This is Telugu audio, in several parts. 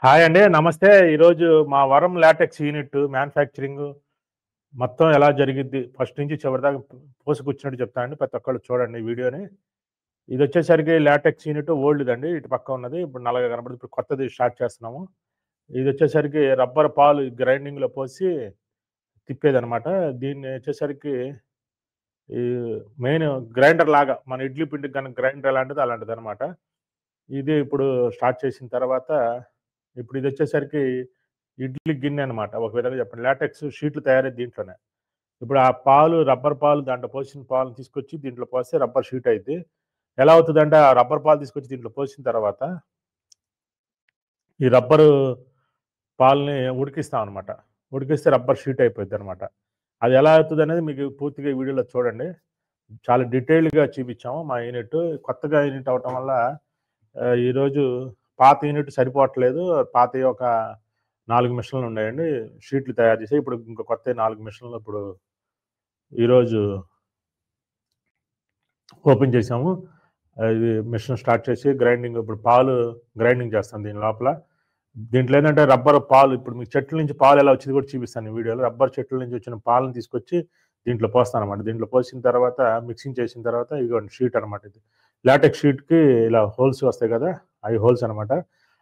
హాయ్ అండి. నమస్తే. ఈరోజు మా వరం లాటెక్స్ యూనిట్ మ్యానుఫ్యాక్చరింగ్ మొత్తం ఎలా జరిగిద్ది ఫస్ట్ నుంచి చివరి దాకా పూసగుచ్చినట్టు చెప్తానండి. ప్రతి ఒక్కళ్ళు చూడండి ఈ వీడియోని. ఇదొచ్చేసరికి లాటెక్స్ యూనిట్ ఓల్డ్‌దండి. ఇటు పక్క ఉన్నది. ఇప్పుడు నల్లగా కనపడుతుంది. ఇప్పుడు కొత్తది స్టార్ట్ చేస్తున్నాము. ఇదొచ్చేసరికి రబ్బర్ పాలు గ్రైండింగ్‌లో పోసి తిప్పేదనమాట. దీన్ని వచ్చేసరికి ఈ మెయిన్ గ్రైండర్ లాగా మన ఇడ్లీ పిండికి గనుక గ్రైండర్ ఎలాంటిదో అలాంటిదనమాట. ఇది ఇప్పుడు స్టార్ట్ చేసిన తర్వాత ఇప్పుడు ఇదొచ్చేసరికి ఇడ్లీ గిన్నె అనమాట. ఒక విధంగా చెప్పండి. లాటెక్స్ షీట్లు తయారయ్యేది దీంట్లోనే. ఇప్పుడు ఆ పాలు రబ్బర్ పాలు దాంట్లో పోసిన పాలను తీసుకొచ్చి దీంట్లో పోస్తే రబ్బర్ షీట్ అయిద్ది. ఎలా అవుతదంటే ఆ రబ్బర్ పాలు తీసుకొచ్చి దీంట్లో పోసిన తర్వాత ఈ రబ్బరు పాలని ఉడికిస్తామనమాట. ఉడికిస్తే రబ్బర్ షీట్ అయిపోయిద్దనమాట. అది ఎలా అవుతదనేది మీకు పూర్తిగా ఈ వీడియోలో చూడండి. చాలా డీటెయిల్డ్‌గా చూపిచ్చాము మా యూనిట్. కొత్తగా యూనిట్ అవ్వటం వల్ల ఈరోజు పాత యూనిట్ సరిపోవట్లేదు. పాతయి ఒక 4 మిషన్లు ఉన్నాయండి. షీట్లు తయారు చేసాయి. ఇప్పుడు ఇంకో కొత్తయి 4 మిషన్లు ఇప్పుడు ఈరోజు ఓపెన్ చేసాము. ఇది మిషన్ స్టార్ట్ చేసి గ్రైండింగ్ ఇప్పుడు పాలు గ్రైండింగ్ చేస్తాం దీని లోపల. దీంట్లో ఏందంటే రబ్బర్ పాలు ఇప్పుడు మీకు చెట్ల నుంచి పాలు ఎలా వచ్చింది కూడా చూపిస్తాను ఈ వీడియోలో. రబ్బర్ చెట్ల నుంచి వచ్చిన పాలను తీసుకొచ్చి దీంట్లో పోస్తానన్నమాట. దీంట్లో పోసిన తర్వాత మిక్సింగ్ చేసిన తర్వాత ఇదిగోండి షీట్ అనమాట ఇది. లాటెక్స్ షీట్‌కి ఇలా హోల్స్ వస్తాయి కదా! అవి హోల్స్ అనమాట.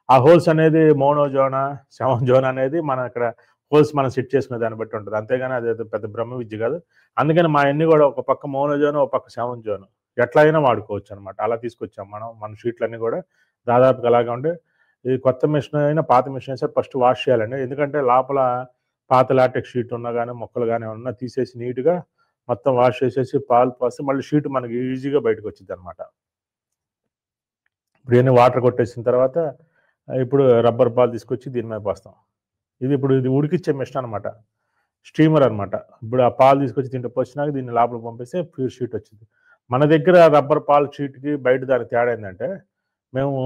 ఆ హోల్స్ అనేది మోనో జోనా, సెవెన్ జోన్ అనేది మనం ఇక్కడ హోల్స్ మనం సెట్ చేసుకునే దాన్ని బట్టి ఉంటది. అంతేగాని అదేదో పెద్ద బ్రహ్మ విద్య కాదు. అందుకని మా అన్నీ కూడా ఒక పక్క మోనో జోన్, ఒక పక్క సెవెన్ జోన్ ఎట్లా అయినా వాడుకోవచ్చనమాట. అలా తీసుకొచ్చాం మనం. మన షీట్లన్నీ కూడా దాదాపుగా అలాగే ఉండి ఇది కొత్త మిషన్ అయినా, పాత మిషన్ అయినా సరే ఫస్ట్ వాష్ చేయాలండి. ఎందుకంటే లోపల పాత లాటెక్స్ షీట్ ఉన్నా గాని, మొక్కలు గాని ఏమన్నా తీసేసి నీట్‌గా మొత్తం వాష్ చేసేసి పాలు పోస్తే మళ్ళీ షీట్ మనకి ఈజీగా బయటకొచ్చిద్దనమాట. ఇప్పుడు ఇయన్నీ వాటర్ కొట్టేసిన తర్వాత ఇప్పుడు రబ్బర్ పాలు తీసుకొచ్చి దీని మీద పోస్తాం. ఇది ఉడికిచ్చే మిషన్ అనమాట. స్టీమర్ అనమాట. ఇప్పుడు ఆ పాలు తీసుకొచ్చి దీంట్లో పోసినాక దీన్ని లోపలికి పంపిస్తే ప్యూర్ షీట్ వచ్చిద్ది. మన దగ్గర రబ్బర్ పాలు షీట్‌కి బయట దానికి తేడా ఏందంటే, మేము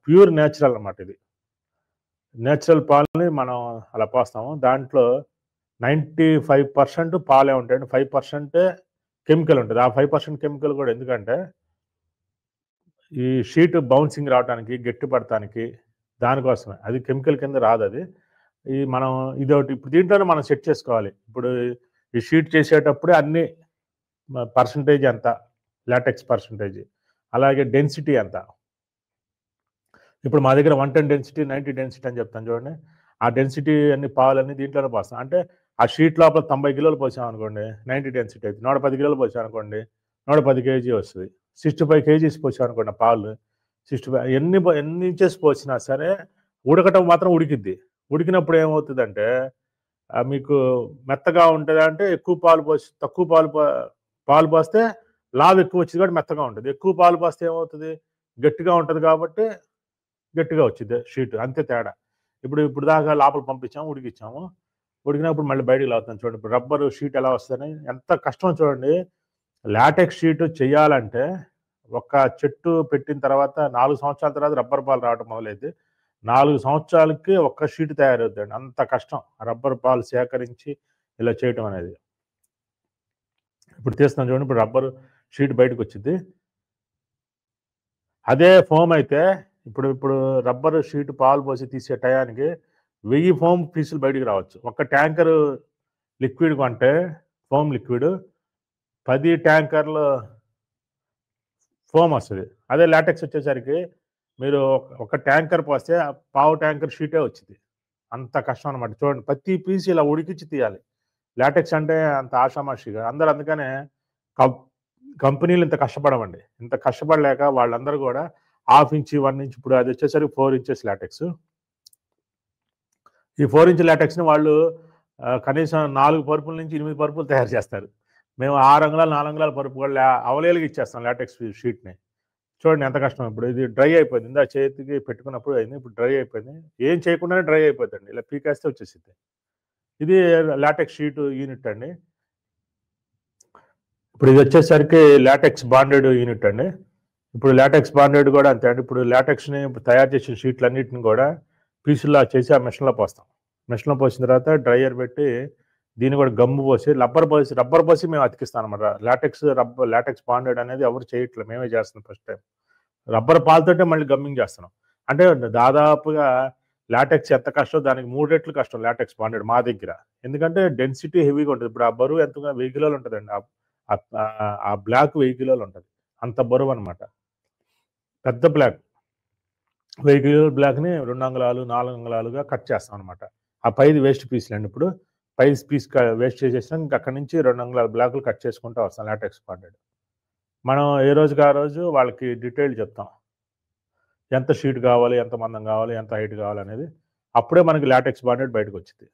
ప్యూర్ నేచురల్ అనమాట ఇది. నేచురల్ పాలని మనం అలా పోస్తాము. దాంట్లో 95% పాలే ఉంటాయండి. 5% కెమికల్ ఉంటది. ఆ 5% కెమికల్ కూడా ఎందుకంటే, ఈ షీట్ బౌన్సింగ్ రావటానికి, గట్టి పడటానికి దానికోసమే. అది కెమికల్ కింద రాదది. ఈ మనం ఇదోటి ఇప్పుడు దీంట్లోనే మనం సెట్ చేసుకోవాలి. ఇప్పుడు ఈ షీట్ చేసేటప్పుడే అన్నీ పర్సెంటేజ్ ఎంత, లాటెక్స్ పర్సెంటేజ్, అలాగే డెన్సిటీ ఎంత. ఇప్పుడు మా దగ్గర 110 డెన్సిటీ, 90 డెన్సిటీ అని చెప్తాను చూడండి. ఆ డెన్సిటీ అన్ని పాలన్నీ దీంట్లోనే పోస్తాం. అంటే ఆ షీట్ లోపల 90 కిలోలు పోసామనుకోండి 90 డెన్సిటీ అయిద్ది. 110 కిలోలు పోసామనుకోండి 110 కేజీ వస్తది. 65 కేజీస్ పోసామనుకోండి ఆ పాలు 65 ఎన్ని ఇంచెస్ పోసినా సరే ఉడకటం మాత్రం ఉడికిద్ది. ఉడికినప్పుడు ఏమవుతదంటే మీకు మెత్తగా ఉంటదా అంటే ఎక్కువ పాలు పోసి తక్కువ పాలు పోస్తే లావు ఎక్కువ వచ్చిద్ది కాబట్టి మెత్తగా ఉంటది. ఎక్కువ పాలు పోస్తే ఏమవుతది గట్టిగా ఉంటది కాబట్టి గట్టిగా వచ్చిద్ది షీట్. అంతే తేడా. ఇప్పుడు దాకా లోపల పంపించాము, ఉడికిచ్చాము. ఉడికినప్పుడు మళ్ళీ బయటికి లాగుతాం చూడండి. ఇప్పుడు రబ్బరు షీట్ ఎలా వస్తదని ఎంత కష్టమో చూడండి. లాటెక్స్ షీట్ చేయాలంటే ఒక చెట్టు పెట్టిన తర్వాత 4 సంవత్సరాల తర్వాత రబ్బర్ పాలు రావటం మొదలైద్ది. 4 సంవత్సరాలకి ఒక్క షీట్ తయారవుద్దండి. అంత కష్టం. రబ్బర్ పాలు సేకరించి ఇలా చేయటం అనేది. ఇప్పుడు తీస్తున్నాం చూడండి. ఇప్పుడు రబ్బరు షీట్ బయటకొచ్చిద్ది. అదే ఫోమ్ అయితే ఇప్పుడు రబ్బరు షీట్ పాలు పోసి తీసే టయానికి 1000 ఫోమ్ పీసులు బయటికి రావచ్చు. ఒక ట్యాంకరు లిక్విడ్ కొంటే ఫోమ్ లిక్విడ్ 10 ట్యాంకర్లు ఫోమ్ వస్తది. అదే లాటెక్స్ వచ్చేసరికి మీరు ఒక ట్యాంకర్ పోస్తే పావు ట్యాంకర్ షీటే వచ్చిద్ది. అంత కష్టం అనమాట. చూడండి ప్రతి పీస్ ఇలా ఉడికిచ్చి తీయాలి. లాటెక్స్ అంటే అంత ఆషామాషిగా అందరూ అందుకనే కం కంపెనీలు ఇంత కష్టపడవండి. ఇంత కష్టపడలేక వాళ్ళందరూ గూడా హాఫ్ ఇంచ్, 1 ఇంచ్ ఇప్పుడు అదొచ్చేసరికి 4 ఇంచెస్ లాటెక్స్. ఈ 4 ఇంచ్ లాటెక్స్‌ని వాళ్ళు కనీసం 4 పరుపుల నుంచి 8 పరుపులు తయారు చేస్తారు. మేము 6 అంగుళాలు, 4 అంగుళాల పరుపు కూడా అవలీలగా ఇచ్చేస్తాం లాటెక్స్ షీట్‌ని. చూడండి ఎంత కష్టమో. ఇప్పుడు ఇది డ్రై అయిపోయింది. ఇందాక చేతికి పెట్టుకున్నప్పుడు అయింది. ఇప్పుడు డ్రై అయిపోయింది. ఏం చేయకుండానే డ్రై అయిపోద్దండి. ఇలా పీకేస్తే వచ్చేసిద్ది. ఇది లాటెక్స్ షీట్ యూనిట్ అండి. ఇప్పుడు ఇదొచ్చేసరికి లాటెక్స్ బాండెడ్ యూనిట్ అండి. ఇప్పుడు లాటెక్స్ బాండెడ్ కూడా అంతే అండి. ఇప్పుడు లాటెక్స్‌ని తయారు చేసిన షీట్లన్నిటిని కూడా పీసుల్లా చేసి ఆ మిషన్‌లో పోస్తాం. మిషన్‌లో పోసిన తర్వాత డ్రైయర్ పెట్టి దీన్ని కూడా గమ్ము పోసి రబ్బర్ పోసి మేము అతికిస్తామన్నమాట. లాటెక్స్ బాండెడ్ అనేది ఎవరు చేయట్లేదు. మేమే చేస్తున్నాం ఫస్ట్ టైం. రబ్బర్ పాలతోటే మళ్ళీ గమ్మింగ్ చేస్తున్నాం. అంటే దాదాపుగా లాటెక్స్ ఎంత కష్టం దానికి 3 రెట్లు కష్టం లాటెక్స్ బాండెడ్ మా దగ్గర. ఎందుకంటే డెన్సిటీ హెవీగా ఉంటుంది. ఇప్పుడు ఆ బరువు ఎంతగా 1000 కిలోలు ఉంటుందండి. ఆ బ్లాక్ 1000 కిలోలు ఉంటుంది. అంత బరువు అనమాట. పెద్ద బ్లాక్ 1000 కిలోల బ్లాక్ని 2 అంగుళాలు 4 అంగుళాలుగా కట్ చేస్తాం అనమాట. ఆ పైది వేస్ట్ పీస్లండి. ఇప్పుడు పై పీస్ వేస్ట్ చేసేసినా ఇంకా అక్కడి నుంచి 2 అంగుళాల బ్లాకులు కట్ చేసుకుంటూ వస్తాం లాటెక్స్ బాండెడ్. మనం ఏ రోజుకి ఆ రోజు వాళ్ళకి డీటెయిల్ చెప్తాం. ఎంత షీట్ కావాలి, ఎంత మందం కావాలి, ఎంత హైట్ కావాలనేది. అప్పుడే మనకి లాటెక్స్ బాండెడ్ బయటకు వచ్చింది.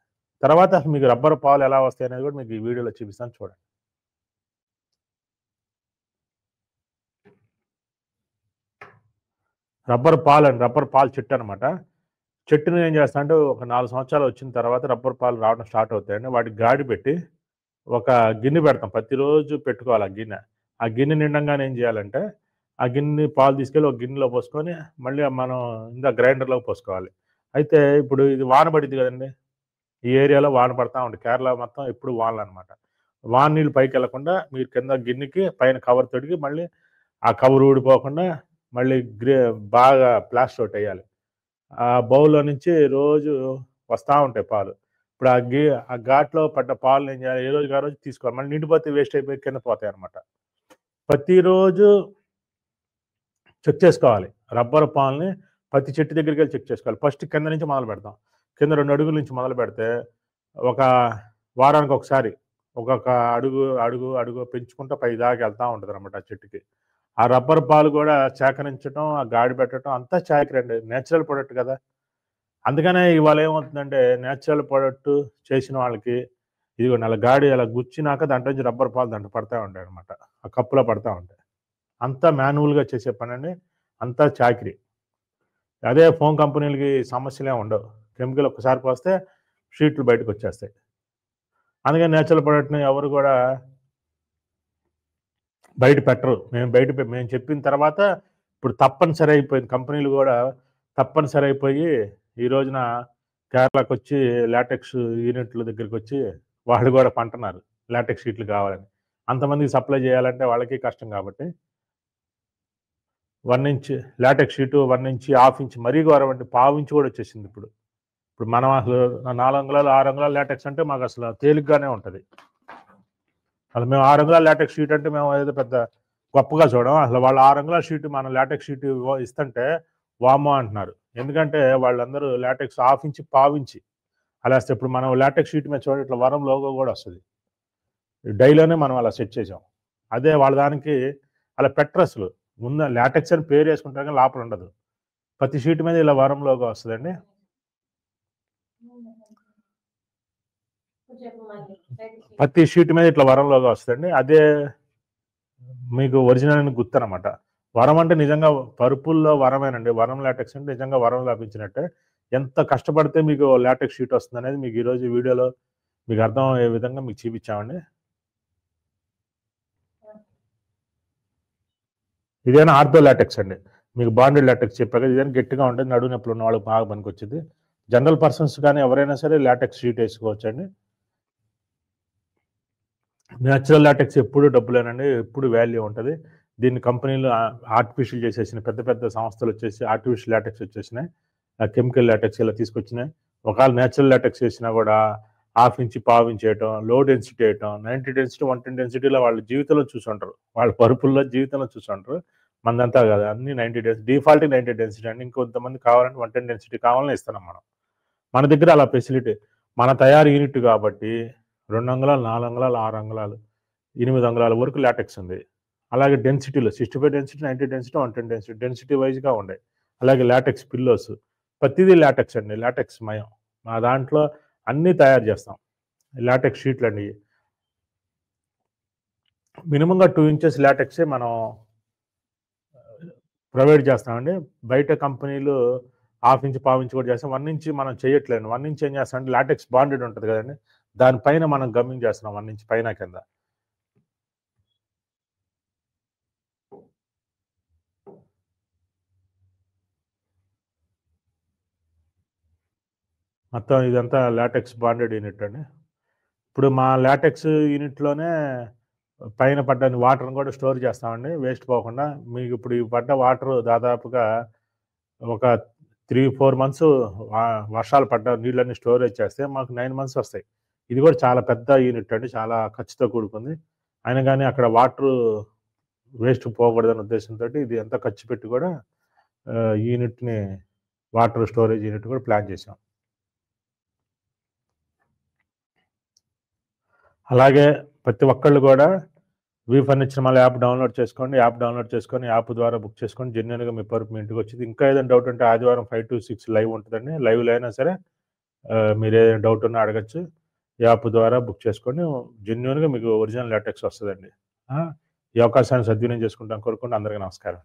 తర్వాత అసలు మీకు రబ్బర్ పాలు ఎలా వస్తాయి అనేది కూడా మీకు ఈ వీడియోలో చూపిస్తాను చూడండి. రబ్బర్ పాలు చెట్టు అనమాట. చెట్టుని ఏం చేస్తా అంటే ఒక 4 సంవత్సరాలు వచ్చిన తర్వాత రబ్బర్ పాలు రావడం స్టార్ట్ అవుతాయండి. వాటికి గాడి పెట్టి ఒక గిన్నె పెడతాం. ప్రతిరోజు పెట్టుకోవాలి ఆ గిన్నె. ఆ గిన్నె నిండంగానే ఏం చేయాలంటే ఆ గిన్నె పాలు తీసుకెళ్ళి ఒక గిన్నెలో పోసుకొని మళ్ళీ మనం గ్రైండర్లోకి పోసుకోవాలి. అయితే ఇప్పుడు ఇది వాన పడింది కదండి. ఈ ఏరియాలో వాన పడతా ఉంటుంది. కేరళ మొత్తం ఎప్పుడు వానలు అనమాట. వాన నీళ్ళు పైకి వెళ్లకుండా మీరు కింద గిన్నెకి పైన కవర్ తొడిగి మళ్ళీ ఆ కవర్ ఊడిపోకుండా మళ్ళీ బాగా ప్లాస్టర్ ఒకటి వేయాలి. ఆ బౌల్లో నుంచి రోజు వస్తూ ఉంటాయి పాలు. ఇప్పుడు ఆ ఘాట్లో పడ్డ పాలు ఏం చేయాలి, ఏ రోజుకి ఆ రోజు తీసుకోవాలి. మళ్ళీ నిండిపోతే వేస్ట్ అయిపోయి కింద పోతాయి అనమాట. ప్రతిరోజు చెక్ చేసుకోవాలి. రబ్బర్ పాలని ప్రతి చెట్టు దగ్గరికి వెళ్ళి చెక్ చేసుకోవాలి. ఫస్ట్ కింద నుంచి మొదలు పెడతాం. కింద 2 అడుగుల నుంచి మొదలు పెడితే ఒక వారానికి ఒకసారి ఒక్కొక్క అడుగు పెంచుకుంటూ పై దాకా వెళ్తూ ఉంటుంది అనమాట ఆ చెట్టుకి. ఆ రబ్బర్ పాలు కూడా సేకరించడం, ఆ గాడి పెట్టడం అంతా చాకరీ నేచురల్ ప్రొడక్ట్ కదా. అందుకనే ఇవాళ ఏమవుతుందంటే నేచురల్ ప్రొడక్ట్ చేసిన వాళ్ళకి ఇదిగో అలా గాడి అలా గుచ్చినాక దాంట్లో నుంచి రబ్బర్ పాలు దాంట్లో పడతా ఉంటాయి అనమాట. ఆ కప్పులో పడతా ఉంటాయి. అంతా మాన్యువల్గా చేసే పని అండి. అంతా చాకరీ. అదే ఫోన్ కంపెనీలకి సమస్యలే ఉండవు. కెమికల్ ఒక్కసారి పోస్తే షీట్లు బయటకు వచ్చేస్తాయి. అందుకని నేచురల్ ప్రొడక్ట్ని ఎవరు కూడా బయట పెట్టరు. మేము చెప్పిన తర్వాత ఇప్పుడు తప్పనిసరి అయిపోయింది. కంపెనీలు కూడా తప్పనిసరి అయిపోయి ఈ రోజున కేరళకు వచ్చి లాటెక్స్ యూనిట్ల దగ్గరికి వచ్చి వాళ్ళు కూడా పంటున్నారు లాటెక్స్ షీట్లు కావాలని. అంతమందికి సప్లై చేయాలంటే వాళ్ళకి కష్టం కాబట్టి 1 inch LaTeX sheet 1 inch, 1/2 inch మరీ ఘోరం అంటే 1/4 ఇంచ్ కూడా వచ్చేసింది ఇప్పుడు. ఇప్పుడు మనం అసలు 4 అంగుళాలు 6 అంగుళాలు లాటెక్స్ అంటే మాకు అసలు తేలిగ్గానే ఉంటుంది. అసలు మేము 6 అంగుళాల లాటెక్స్ షీట్ అంటే మేము ఏదో పెద్ద గొప్పగా చూడం. అసలు వాళ్ళు 6 అంగుళాల షీట్ మనం లాటెక్స్ షీట్ ఇస్తుంటే వామ్మో అంటున్నారు. ఎందుకంటే వాళ్ళందరూ లాటెక్స్ 1/2 ఇంచ్ 1/4 ఇంచ్ అలా వస్తే ఇప్పుడు మనం లాటెక్స్ షీట్ మీద చూడండి ఇట్లా వరం లోగో కూడా వస్తుంది. డైలోనే మనం అలా సెట్ చేసాం. అదే వాళ్ళ దానికి అలా పెట్టరు. అసలు ముందు లాటెక్స్ అని పేరు వేసుకుంటారు కానీ లోపల ఉండదు. ప్రతి షీట్ మీద ఇలా వరం లోగో వస్తుందండి. ప్రతి షీట్ మీద ఇట్లా వరం లోగో వస్తుందండి. అదే మీకు ఒరిజినల్ అని గుర్తు అనమాట. వరం అంటే నిజంగా పరుపుల్లో వరమేనండి. వరం లాటెక్స్ అంటే నిజంగా వరం లభించినట్టే. ఎంత కష్టపడితే మీకు లాటెక్స్ షీట్ వస్తుంది అనేది మీకు ఈరోజు వీడియోలో మీకు అర్థం అయ్యే విధంగా మీకు చూపించామండి. ఇదేనా ఆర్థో లాటెక్స్ అండి. మీకు బాండెడ్ లాటెక్స్ చెప్పాక ఇదేనా గట్టిగా ఉంటుంది. నడువు నొప్పులు ఉన్న వాళ్ళకి బాగా పనికొచ్చింది. జనరల్ పర్సన్స్ కానీ ఎవరైనా సరే లాటెక్స్ షీట్ వేసుకోవచ్చు అండి. న్యాచురల్ లాటెక్స్ ఎప్పుడు డబ్బులేనండి. ఎప్పుడు వాల్యూ ఉంటుంది. దీన్ని కంపెనీలు ఆర్టిఫిషియల్ చేసేసిన పెద్ద పెద్ద సంస్థలు వచ్చేసి ఆర్టిఫిషియల్ లాటెక్స్ వచ్చేసినాయి. కెమికల్ లాటెక్స్ ఇలా తీసుకొచ్చినాయి. ఒకవేళ న్యాచురల్ లాటెక్స్ వేసినా కూడా 1/2 ఇంచ్ 1/4 ఇంచ్ వేయటం, లో డెన్సిటీ వేయటం, 90 డెన్సిటీ 110 డెన్సిటీలో వాళ్ళ జీవితంలో చూసుంటారు. వాళ్ళ పరుపుల్లో జీవితంలో చూసుంటారు. మనదంతా కదా అన్ని 90 డెన్సిటీ డిఫాల్ట్ 90 డెన్సిటీ అండి. ఇంకొంతమంది కావాలంటే 110 డెన్సిటీ కావాలని ఇస్తున్నాం మనం. మన దగ్గర అలా ఫెసిలిటీ మన తయారు యూనిట్ కాబట్టి 2 అంగుళాలు 4 అంగుళాలు 6 అంగుళాలు 8 అంగుళాల వరకు లాటెక్స్ ఉంది. అలాగే డెన్సిటీలో 65 డెన్సిటీ 90 డెన్సిటీ 110 డెన్సిటీ వైజ్గా ఉన్నాయి. అలాగే లాటెక్స్ పిల్లోస్ ప్రతిదీ లాటెక్స్ అండి. లాటెక్స్ మయం మా దాంట్లో అన్నీ తయారు చేస్తాం. లాటెక్స్ షీట్లు అండి. మినిమంగా 2 ఇంచెస్ లాటెక్సే మనం ప్రొవైడ్ చేస్తామండి. బయట కంపెనీలు 1/2 ఇంచ్ 1/4 ఇంచ్ కూడా చేస్తాం. 1 ఇంచ్ మనం చేయట్లేదు. 1 ఇంచ్ ఏం చేస్తామంటే లాటెక్స్ బాండెడ్ ఉంటుంది కదండి, దానిపైన మనం గమ్మింగ్ చేస్తున్నాం 1 ఇంచ్ పైన కింద. మొత్తం ఇదంతా లాటెక్స్ బాండెడ్ యూనిట్ అండి. ఇప్పుడు మా లాటెక్స్ యూనిట్లోనే పైన పడ్డ వాటర్ని కూడా స్టోర్ చేస్తామండి వేస్ట్ పోకుండా. మీకు ఇప్పుడు ఈ పడ్డ వాటర్ దాదాపుగా ఒక 3-4 మంత్స్ వర్షాలు పడ్డ నీళ్ళన్నీ స్టోరేజ్ చేస్తే మాకు 9 మంత్స్ వస్తాయి. ఇది కూడా చాలా పెద్ద యూనిట్ అండి. చాలా ఖర్చుతో కూడుకుంది. అయినా గానీ అక్కడ వాటరు వేస్ట్ పోకూడదనే ఉద్దేశంతోటి ఇది ఎంత ఖర్చు పెట్టి కూడా యూనిట్‌ని వాటర్ స్టోరేజ్ యూనిట్ కూడా ప్లాన్ చేశాం. అలాగే ప్రతి ఒక్కళ్ళు కూడా V furniture mall app download చేసుకోండి. యాప్ డౌన్లోడ్ చేసుకొని యాప్ ద్వారా బుక్ చేసుకోండి. జెన్యూన్‌గా మీ ఇంటికి వచ్చింది. ఇంకా ఏదైనా డౌట్ ఉంటే ఆదివారం 5-6 లైవ్ ఉంటుందండి. లైవ్‌లో అయినా సరే మీరు ఏదైనా డౌట్ ఉన్నా అడగచ్చు. యాప్ ద్వారా బుక్ చేసుకోండి. జెన్యూన్‌గా మీకు ఒరిజినల్ లాటెక్స్ వస్తుందండి. ఈ అవకాశాన్ని సద్వినియోగం చేసుకుంటాను కోరుకుంటూ అందరికీ నమస్కారం.